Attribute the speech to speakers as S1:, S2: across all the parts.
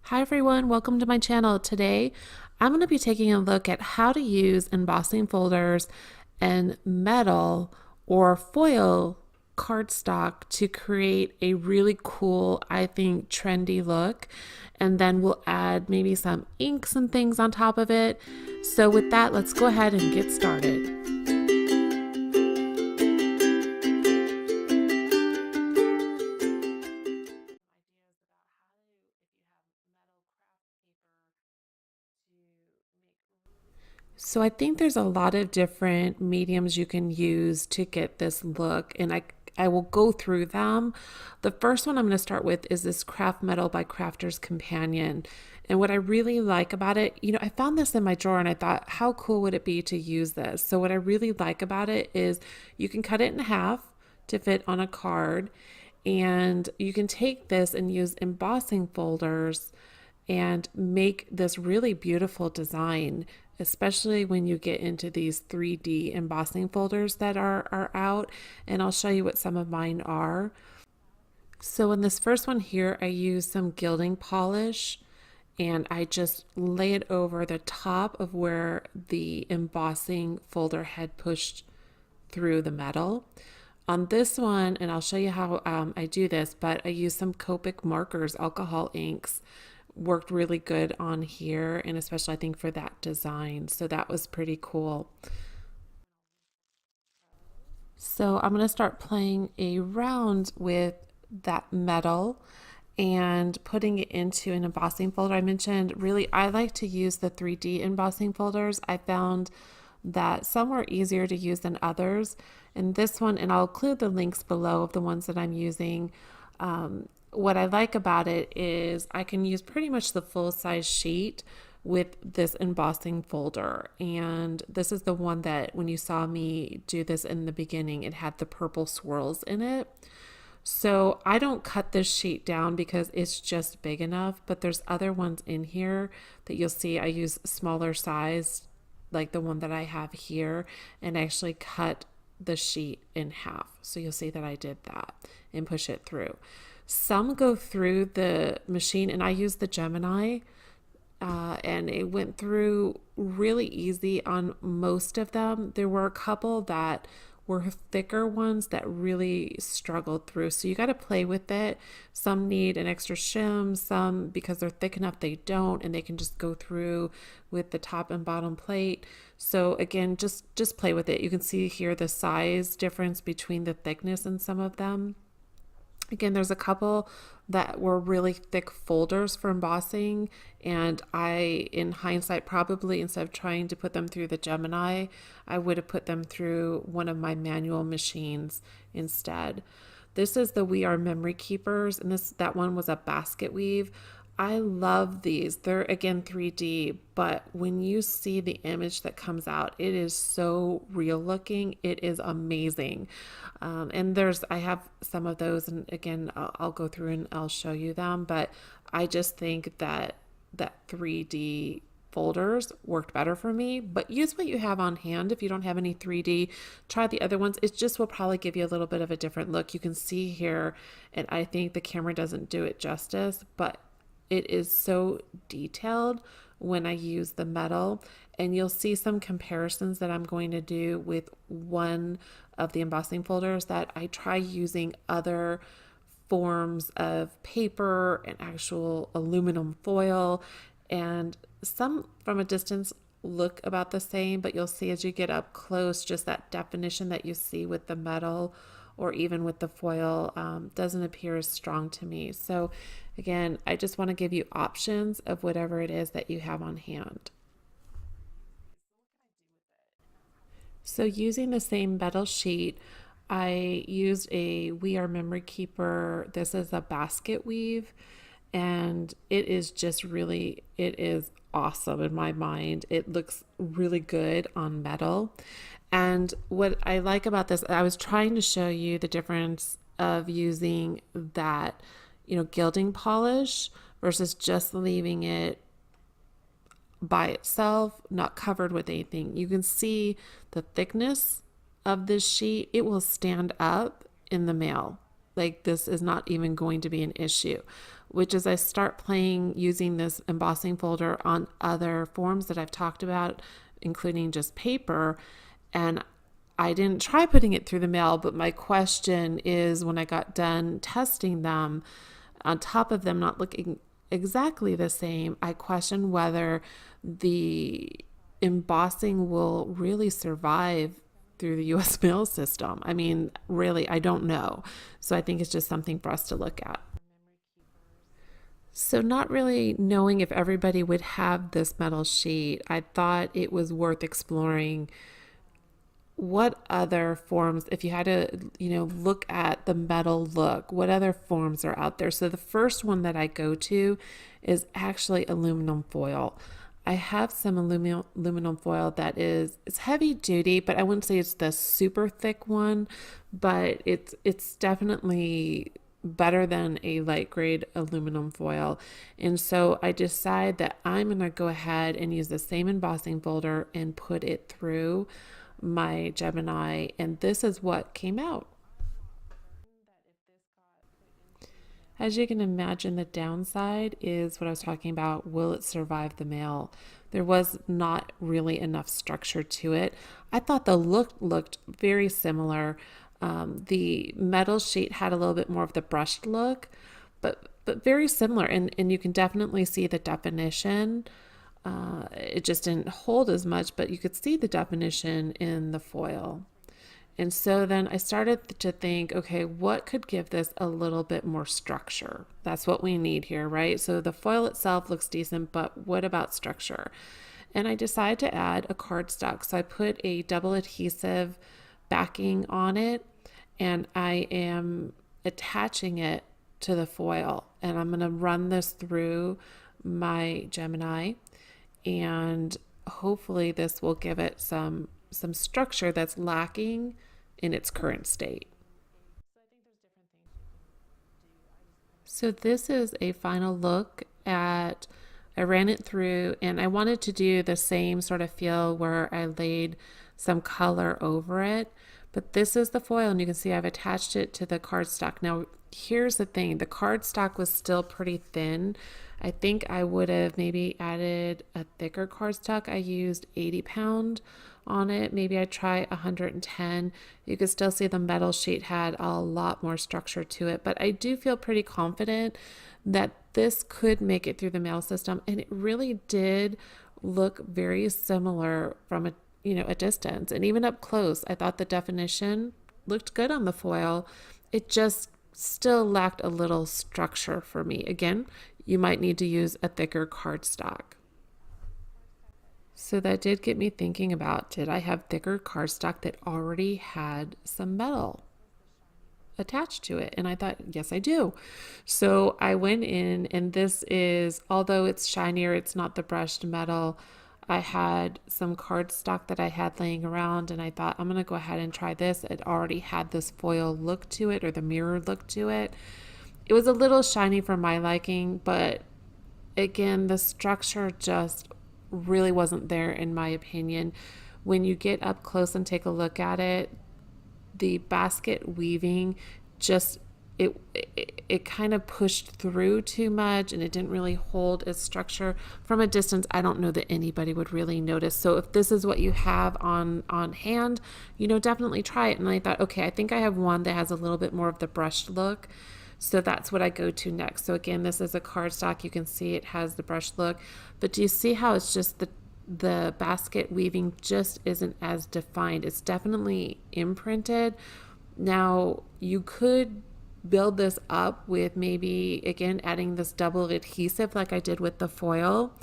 S1: Hi everyone, welcome to my channel. Today I'm going to be taking a look at how to use embossing folders and metal or foil cardstock to create a really cool, I think, trendy look. And then we'll add maybe some inks and things on top of it. So with that, let's go ahead and get started. So I think there's a lot of different mediums you can use to get this look, and I will go through them. The first one I'm going to start with is this Craft Metal by Crafter's Companion. And what I really like about it, I found this in my drawer and I thought, how cool would it be to use this? So what I really like about it is you can cut it in half to fit on a card, and you can take this and use embossing folders and make this really beautiful design, especially when you get into these 3D embossing folders that are out. And I'll show you what some of mine are. So in this first one here, I use some gilding polish and I just lay it over the top of where the embossing folder had pushed through the metal. On this one, and I'll show you how I do this, but I use some Copic markers, alcohol inks. Worked really good on here, and especially I think for that design. So that was pretty cool. So I'm going to start playing around with that metal and putting it into an embossing folder. I mentioned really I like to use the 3D embossing folders. I found that some were easier to use than others. And this one, and I'll include the links below of the ones that I'm using. What I like about it is I can use pretty much the full size sheet with this embossing folder. And this is the one that when you saw me do this in the beginning, it had the purple swirls in it. So I don't cut this sheet down because it's just big enough, but there's other ones in here that you'll see I use smaller size, like the one that I have here, and actually cut the sheet in half. So you'll see that I did that and push it through. Some go through the machine, and I use the Gemini, and it went through really easy on most of them. There were a couple that were thicker ones that really struggled through. So you got to play with it. Some need an extra shim, some because they're thick enough they don't, and they can just go through with the top and bottom plate. So again, just play with it. You can see here the size difference between the thickness in some of them. Again, there's a couple that were really thick folders for embossing, and I, in hindsight, probably instead of trying to put them through the Gemini, I would have put them through one of my manual machines instead. This is the We Are Memory Keepers, and that one was a basket weave. I love these. They're again 3D, but when you see the image that comes out, it is so real looking. It is amazing. And I have some of those, and again, I'll go through and I'll show you them, but I just think that 3D folders worked better for me. But use what you have on hand. If you don't have any 3D, try the other ones. It just will probably give you a little bit of a different look. You can see here, and I think the camera doesn't do it justice, but it is so detailed when I use the metal, and you'll see some comparisons that I'm going to do with one of the embossing folders that I try using other forms of paper and actual aluminum foil, and some from a distance look about the same, but you'll see as you get up close, just that definition that you see with the metal or even with the foil doesn't appear as strong to me. So again, I just want to give you options of whatever it is that you have on hand. So using the same metal sheet, I used a We Are Memory Keeper. This is a basket weave, and it is awesome in my mind. It looks really good on metal. And what I like about this, I was trying to show you the difference of using that, gilding polish versus just leaving it by itself, not covered with anything. You can see the thickness of this sheet. It will stand up in the mail. Like, this is not even going to be an issue. which is I start playing using this embossing folder on other forms that I've talked about, including just paper. And I didn't try putting it through the mail, but my question is, when I got done testing them, on top of them not looking exactly the same, I questioned whether the embossing will really survive through the US mail system. I mean, really, I don't know. So I think it's just something for us to look at. So, not really knowing if everybody would have this metal sheet, I thought it was worth exploring what other forms, if you had to, look at the metal look, what other forms are out there. So the first one that I go to is actually aluminum foil. I have some aluminum foil that it's heavy duty, but I wouldn't say it's the super thick one, but it's definitely better than a light grade aluminum foil. And so I decide that I'm going to go ahead and use the same embossing folder and put it through my Gemini, and this is what came out. As you can imagine, the downside is what I was talking about. Will it survive the mail? There was not really enough structure to it. I thought the look looked very similar. The metal sheet had a little bit more of the brushed look, but very similar, and you can definitely see the definition. It just didn't hold as much, but you could see the definition in the foil. And so then I started to think, okay, what could give this a little bit more structure? That's what we need here, right? So the foil itself looks decent, but what about structure? And I decided to add a cardstock. So I put a double adhesive backing on it, and I am attaching it to the foil. And I'm going to run this through my Gemini, and hopefully this will give it some structure that's lacking in its current state. So this is a final look at, I ran it through, and I wanted to do the same sort of feel where I laid some color over it, but this is the foil, and you can see I've attached it to the cardstock. Now here's the thing, the cardstock was still pretty thin. I think I would have maybe added a thicker cardstock. I used 80 pound on it. Maybe I'd try 110. You could still see the metal sheet had a lot more structure to it, but I do feel pretty confident that this could make it through the mail system. And it really did look very similar from a distance, and even up close. I thought the definition looked good on the foil. It just still lacked a little structure for me. Again, you might need to use a thicker cardstock. So that did get me thinking about, did I have thicker cardstock that already had some metal attached to it? And I thought, yes, I do. So I went in, and this is, although it's shinier, it's not the brushed metal. I had some cardstock that I had laying around, and I thought, I'm going to go ahead and try this. It already had this foil look to it, or the mirror look to it. It was a little shiny for my liking, but again, the structure just really wasn't there in my opinion. When you get up close and take a look at it, the basket weaving just, it kind of pushed through too much, and it didn't really hold its structure. From a distance, I don't know that anybody would really notice. So if this is what you have on hand, definitely try it. And I thought, okay, I think I have one that has a little bit more of the brushed look. So that's what I go to next. So again, this is a cardstock. You can see it has the brushed look, but do you see how it's just the basket weaving just isn't as defined? It's definitely imprinted. Now you could build this up with maybe, again, adding this double adhesive like I did with the foil,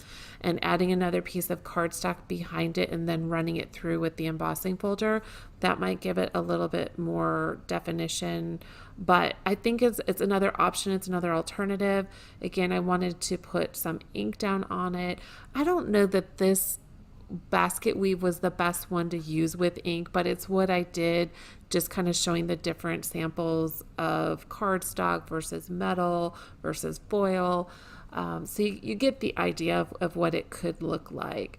S1: and adding another piece of cardstock behind it, and then running it through with the embossing folder. That might give it a little bit more definition, but I think it's another option. It's another alternative. Again, I wanted to put some ink down on it. I don't know that this basket weave was the best one to use with ink, but it's what I did, just kind of showing the different samples of cardstock versus metal versus foil. So you get the idea of what it could look like.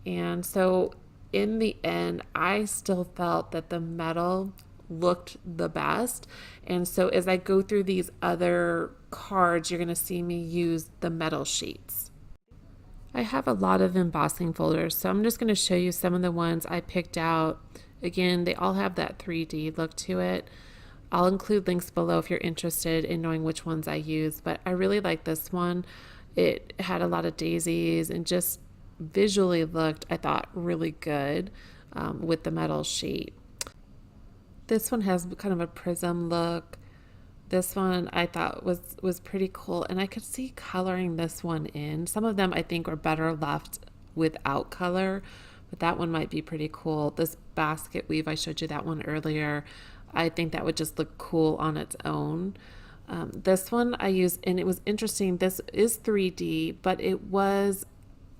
S1: And so in the end, I still felt that the metal looked the best. And so as I go through these other cards, you're going to see me use the metal sheets. I have a lot of embossing folders, so I'm just going to show you some of the ones I picked out. Again, they all have that 3D look to it. I'll include links below if you're interested in knowing which ones I use, but I really like this one. It had a lot of daisies and just visually looked, I thought, really good with the metal sheet. This one has kind of a prism look. This one I thought was pretty cool, and I could see coloring this one in. Some of them I think are better left without color, but that one might be pretty cool. This basket weave, I showed you that one earlier. I think that would just look cool on its own. This one I used, and it was interesting. This is 3D, but it was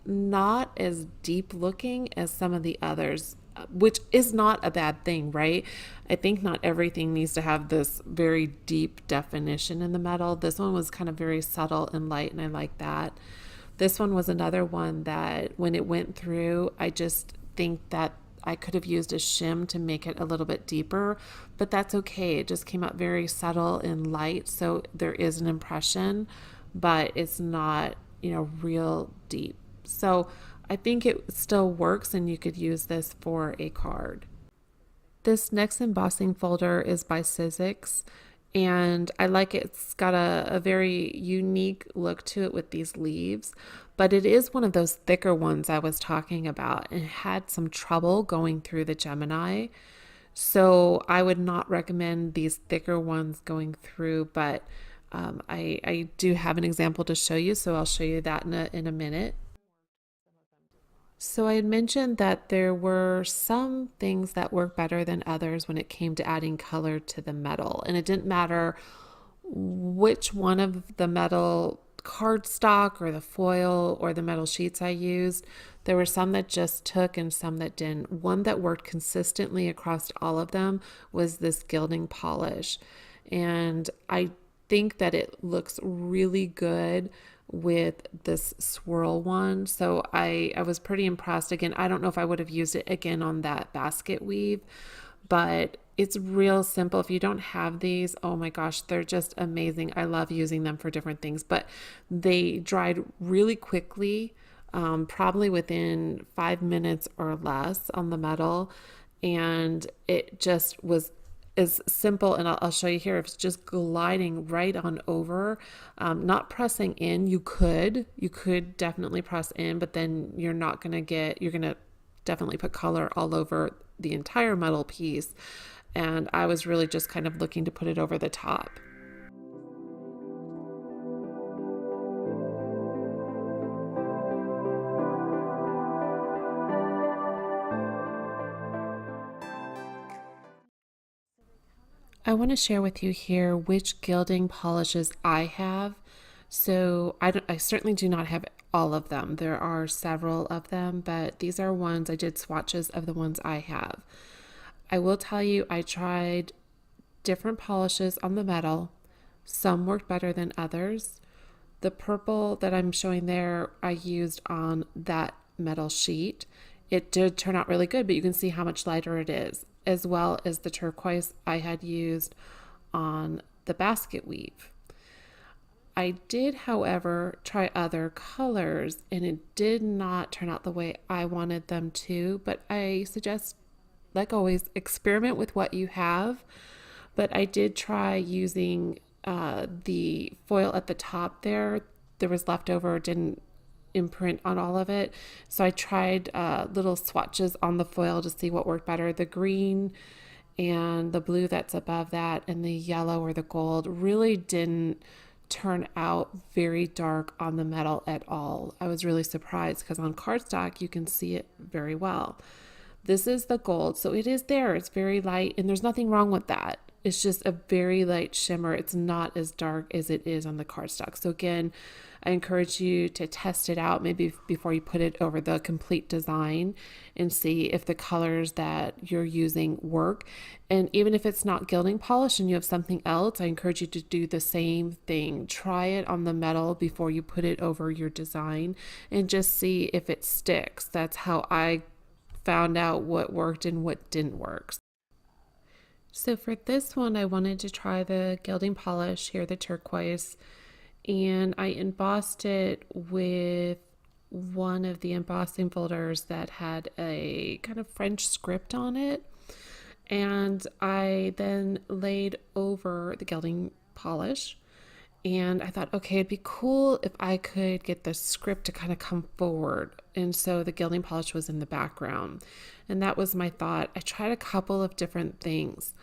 S1: not as deep looking as some of the others, which is not a bad thing, right? I think not everything needs to have this very deep definition in the metal. This one was kind of very subtle and light, and I like that. This one was another one that when it went through, I just think that I could have used a shim to make it a little bit deeper, but that's okay. It just came out very subtle and light, so there is an impression, but it's not, real deep. So I think it still works, and you could use this for a card. This next embossing folder is by Sizzix, and I like it. It's got a very unique look to it with these leaves, but it is one of those thicker ones I was talking about, and had some trouble going through the Gemini. So I would not recommend these thicker ones going through, but I do have an example to show you, so I'll show you that in a minute. So I had mentioned that there were some things that work better than others when it came to adding color to the metal. And it didn't matter which one of the metal cardstock or the foil or the metal sheets I used. There were some that just took and some that didn't. One that worked consistently across all of them was this Gilding Polish. And I think that it looks really good with this swirl one. So I was pretty impressed. Again, I don't know if I would have used it again on that basket weave, but it's real simple. If you don't have these, oh my gosh, they're just amazing. I love using them for different things, but they dried really quickly, probably within 5 minutes or less on the metal. And it just was is simple, and I'll show you here. It's just gliding right on over, not pressing in. You could definitely press in, but then you're gonna definitely put color all over the entire metal piece. And I was really just kind of looking to put it over the top. I want to share with you here which gilding polishes I have. So I certainly do not have all of them. There are several of them, but these are ones I did swatches of the ones I have. I will tell you, I tried different polishes on the metal. Some worked better than others. The purple that I'm showing there, I used on that metal sheet. It did turn out really good, but you can see how much lighter it is, as well as the turquoise I had used on the basket weave. I did, however, try other colors, and it did not turn out the way I wanted them to, but I suggest, like always, experiment with what you have. But I did try using the foil at the top there. There was leftover, didn't imprint on all of it. So I tried little swatches on the foil to see what worked better. The green and the blue that's above that and the yellow or the gold really didn't turn out very dark on the metal at all. I was really surprised because on cardstock you can see it very well. This is the gold, so it is there. It's very light, and there's nothing wrong with that. It's just a very light shimmer. It's not as dark as it is on the cardstock. So again, I encourage you to test it out maybe before you put it over the complete design and see if the colors that you're using work. And even if it's not gilding polish and you have something else, I encourage you to do the same thing. Try it on the metal before you put it over your design and just see if it sticks. That's how I found out what worked and what didn't work. So for this one, I wanted to try the Gilding Polish here, the turquoise, and I embossed it with one of the embossing folders that had a kind of French script on it. And I then laid over the Gilding Polish. And I thought, okay, it'd be cool if I could get the script to kind of come forward. And so the Gilding Polish was in the background. And that was my thought. I tried a couple of different things.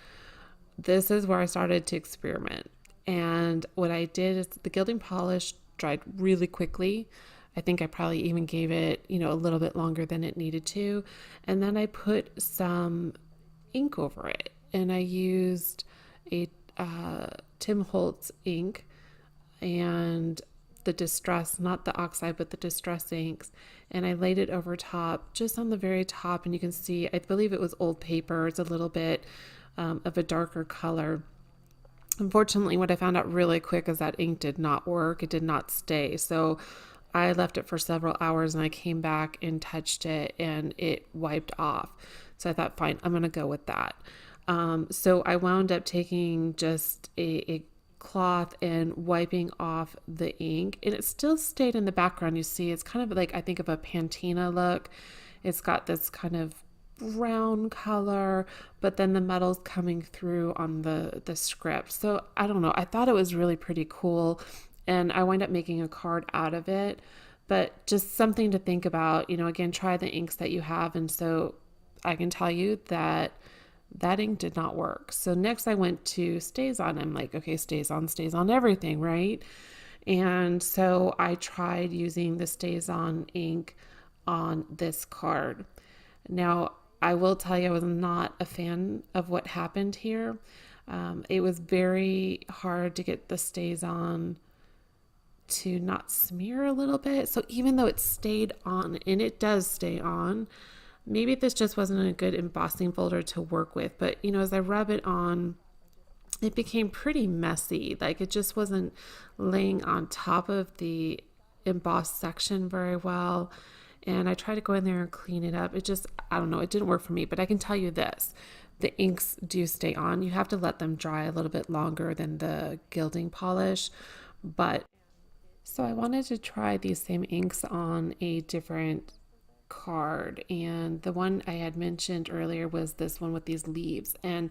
S1: This is where I started to experiment. And what I did is the Gilding Polish dried really quickly. I think I probably even gave it, a little bit longer than it needed to. And then I put some ink over it. And I used a Tim Holtz ink and the distress, not the oxide, but the distress inks. And I laid it over top, just on the very top. And you can see, I believe it was old paper. It's a little bit of a darker color. Unfortunately, what I found out really quick is that ink did not work. It did not stay. So I left it for several hours and I came back and touched it and it wiped off. So I thought, fine, I'm going to go with that. So I wound up taking just a cloth and wiping off the ink, and it still stayed in the background. You see, it's kind of like, I think of a patina look. It's got this kind of brown color, but then the metal's coming through on the script. So I don't know, I thought it was really pretty cool, and I wind up making a card out of it. But just something to think about, again, try the inks that you have. And so I can tell you that ink did not work. So next I went to StazOn. I'm like, okay, StazOn everything, right? And so I tried using the StazOn ink on this card. Now, I will tell you, I was not a fan of what happened here. It was very hard to get the StazOn to not smear a little bit. So even though it stayed on, and it does stay on, maybe this just wasn't a good embossing folder to work with. But, as I rub it on, it became pretty messy. Like, it just wasn't laying on top of the embossed section very well. And I tried to go in there and clean it up. It just, I don't know, it didn't work for me. But I can tell you this, the inks do stay on. You have to let them dry a little bit longer than the gilding polish. But so I wanted to try these same inks on a different card, and the one I had mentioned earlier was this one with these leaves, and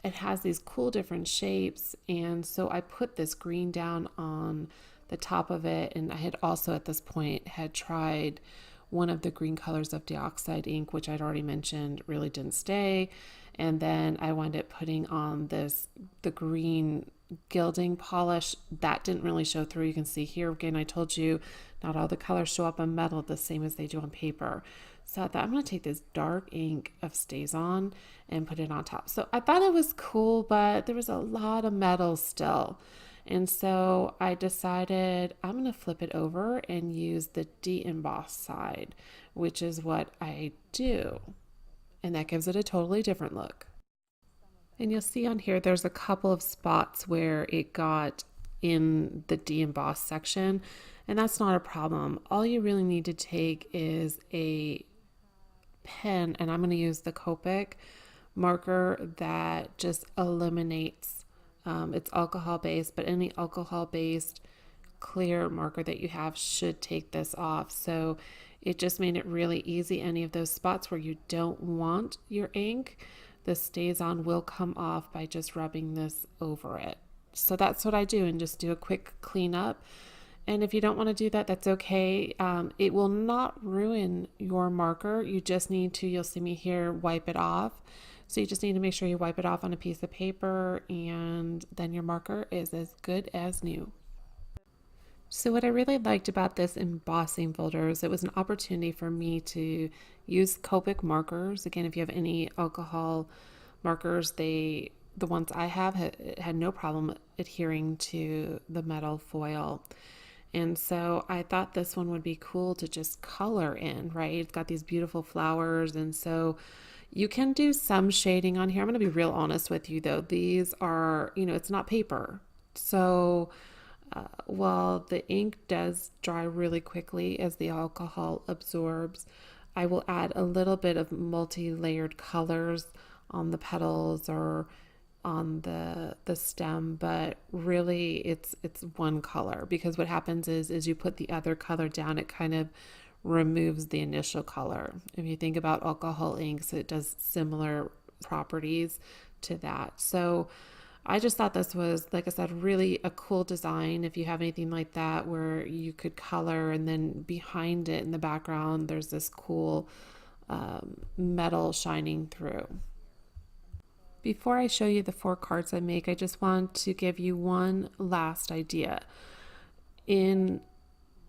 S1: it has these cool different shapes. And so I put this green down on the top of it, and I had also at this point had tried one of the green colors of dioxide ink, which I'd already mentioned really didn't stay. And then I wound up putting on the green gilding polish that didn't really show through. You can see here again, I told you not all the colors show up on metal the same as they do on paper. So I thought, I'm going to take this dark ink of StazOn and put it on top. So I thought it was cool, but there was a lot of metal still. And so I decided I'm going to flip it over and use the de-emboss side, which is what I do. And that gives it a totally different look. And you'll see on here, there's a couple of spots where it got in the de-emboss section, and that's not a problem. All you really need to take is a pen, and I'm going to use the Copic marker that just eliminates, it's alcohol based, but any alcohol based clear marker that you have should take this off. So it just made it really easy. Any of those spots where you don't want your ink, the StazOn will come off by just rubbing this over it. So that's what I do, and just do a quick cleanup. And if you don't want to do that, that's okay. It will not ruin your marker. You just need to, you'll see me here, wipe it off. So you just need to make sure you wipe it off on a piece of paper, and then your marker is as good as new. So what I really liked about this embossing folder is it was an opportunity for me to use Copic markers. Again, if you have any alcohol markers, the ones I have had no problem adhering to the metal foil. And so I thought this one would be cool to just color in, right? It's got these beautiful flowers, and so you can do some shading on here. I'm going to be real honest with you though. These are, it's not paper. So while the ink does dry really quickly as the alcohol absorbs, I will add a little bit of multi-layered colors on the petals, or on the stem, but really it's one color, because what happens is you put the other color down, it kind of removes the initial color. If you think about alcohol inks, it does similar properties to that. So I just thought this was, like I said, really a cool design. If you have anything like that where you could color and then behind it in the background there's this cool metal shining through. Before I show you the 4 cards I make, I just want to give you one last idea. In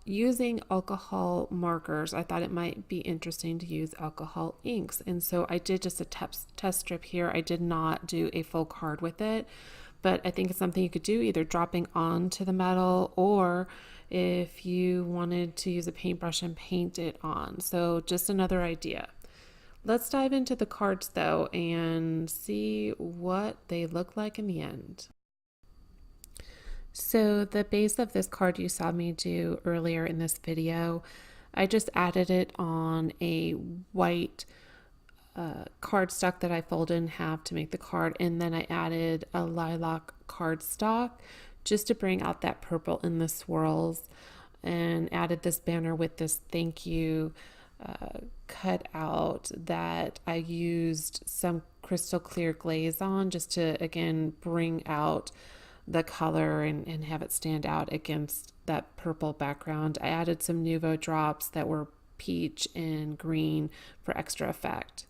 S1: using alcohol markers, I thought it might be interesting to use alcohol inks. And so I did just a test strip here. I did not do a full card with it, but I think it's something you could do, either dropping onto the metal, or if you wanted to use a paintbrush and paint it on. So just another idea. Let's dive into the cards though and see what they look like in the end. So the base of this card you saw me do earlier in this video, I just added it on a white cardstock that I folded in half to make the card, and then I added a lilac cardstock just to bring out that purple in the swirls, and added this banner with this thank you cut out that I used some crystal clear glaze on, just to again bring out the color and have it stand out against that purple background. I added some Nuvo drops that were peach and green for extra effect.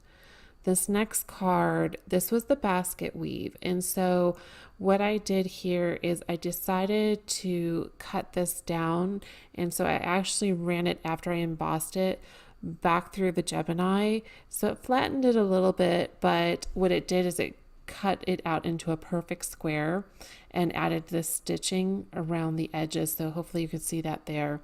S1: This next card, this was the basket weave. And so what I did here is I decided to cut this down. And so I actually ran it after I embossed it back through the Gemini. So it flattened it a little bit, but what it did is it cut it out into a perfect square and added this stitching around the edges. So hopefully you could see that there.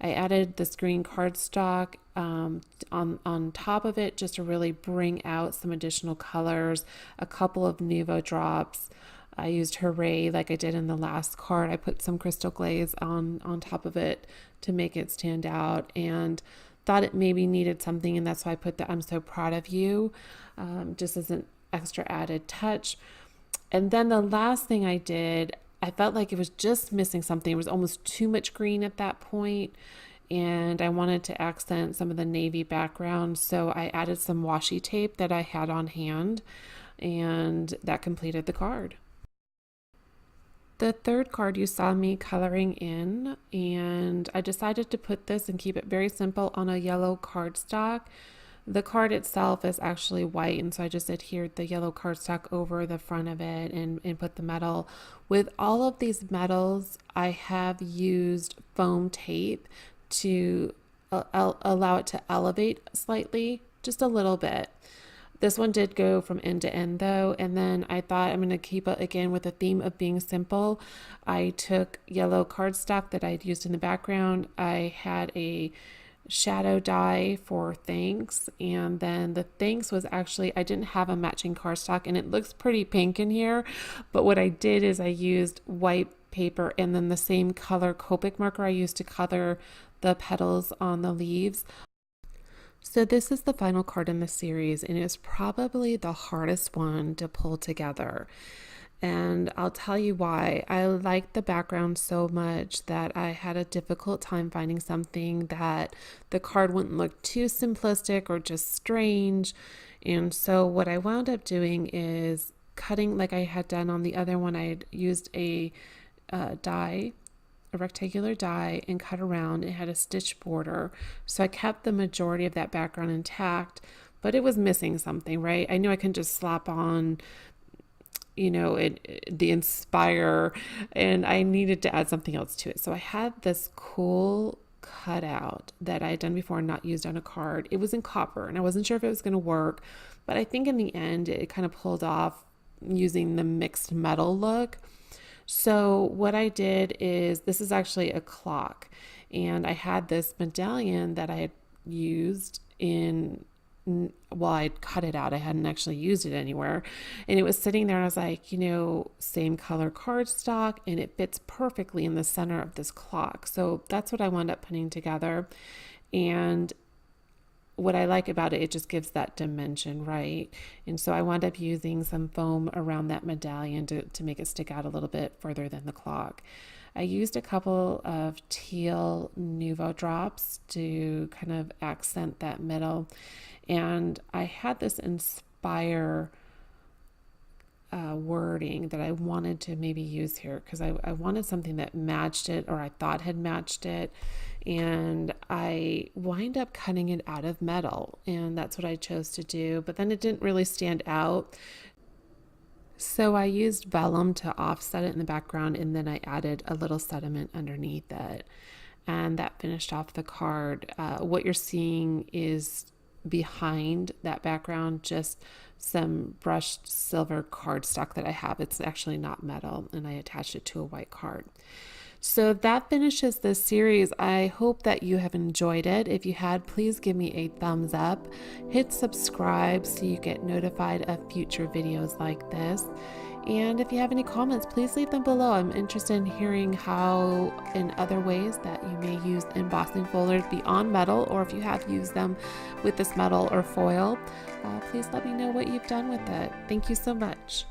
S1: I added this green cardstock on top of it just to really bring out some additional colors, a couple of Nuvo drops. I used Hooray like I did in the last card. I put some crystal glaze on top of it to make it stand out, and thought it maybe needed something, and that's why I put the I'm so proud of you, just as an extra added touch. And then the last thing I did, I felt like it was just missing something. It was almost too much green at that point, and I wanted to accent some of the navy background, so I added some washi tape that I had on hand, and that completed the card. The third card you saw me coloring in, and I decided to put this and keep it very simple on a yellow cardstock. The card itself is actually white, and so I just adhered the yellow cardstock over the front of it and put the metal. With all of these metals, I have used foam tape to allow it to elevate slightly, just a little bit. This one did go from end to end though, and then I thought I'm going to keep it again with the theme of being simple. I took yellow cardstock that I'd used in the background. I had a shadow die for thanks, and then the thanks was actually, I didn't have a matching cardstock, and it looks pretty pink in here, but what I did is I used white paper and then the same color Copic marker I used to color the petals on the leaves. So this is the final card in the series, and it's probably the hardest one to pull together. And I'll tell you why. I liked the background so much that I had a difficult time finding something that the card wouldn't look too simplistic or just strange. And so what I wound up doing is cutting, like I had done on the other one. I had used a die, a rectangular die, and cut around. It had a stitch border, so I kept the majority of that background intact, but it was missing something, right? I knew I couldn't just slap on, you know, the Inspire, and I needed to add something else to it. So I had this cool cutout that I had done before and not used on a card. It was in copper, and I wasn't sure if it was going to work, but I think in the end it kind of pulled off using the mixed metal look. So what I did is, this is actually a clock, and I had this medallion that I had used in, well, I'd cut it out. I hadn't actually used it anywhere, and it was sitting there, and I was like, you know, same color cardstock, and it fits perfectly in the center of this clock. So that's what I wound up putting together. And what I like about it, it just gives that dimension, right? And so I wound up using some foam around that medallion to make it stick out a little bit further than the clock. I used a couple of teal Nuvo drops to kind of accent that middle. And I had this inspire wording that I wanted to maybe use here because I wanted something that matched it, or I thought had matched it. And I wind up cutting it out of metal, and that's what I chose to do. But then it didn't really stand out. So I used vellum to offset it in the background, and then I added a little sediment underneath it. And that finished off the card. What you're seeing is behind that background just some brushed silver cardstock that I have. It's actually not metal, and I attached it to a white card. So that finishes this series. I hope that you have enjoyed it. If you had, please give me a thumbs up. Hit subscribe so you get notified of future videos like this. And if you have any comments, please leave them below. I'm interested in hearing how in other ways that you may use embossing folders beyond metal, or if you have used them with this metal or foil, please let me know what you've done with it. Thank you so much.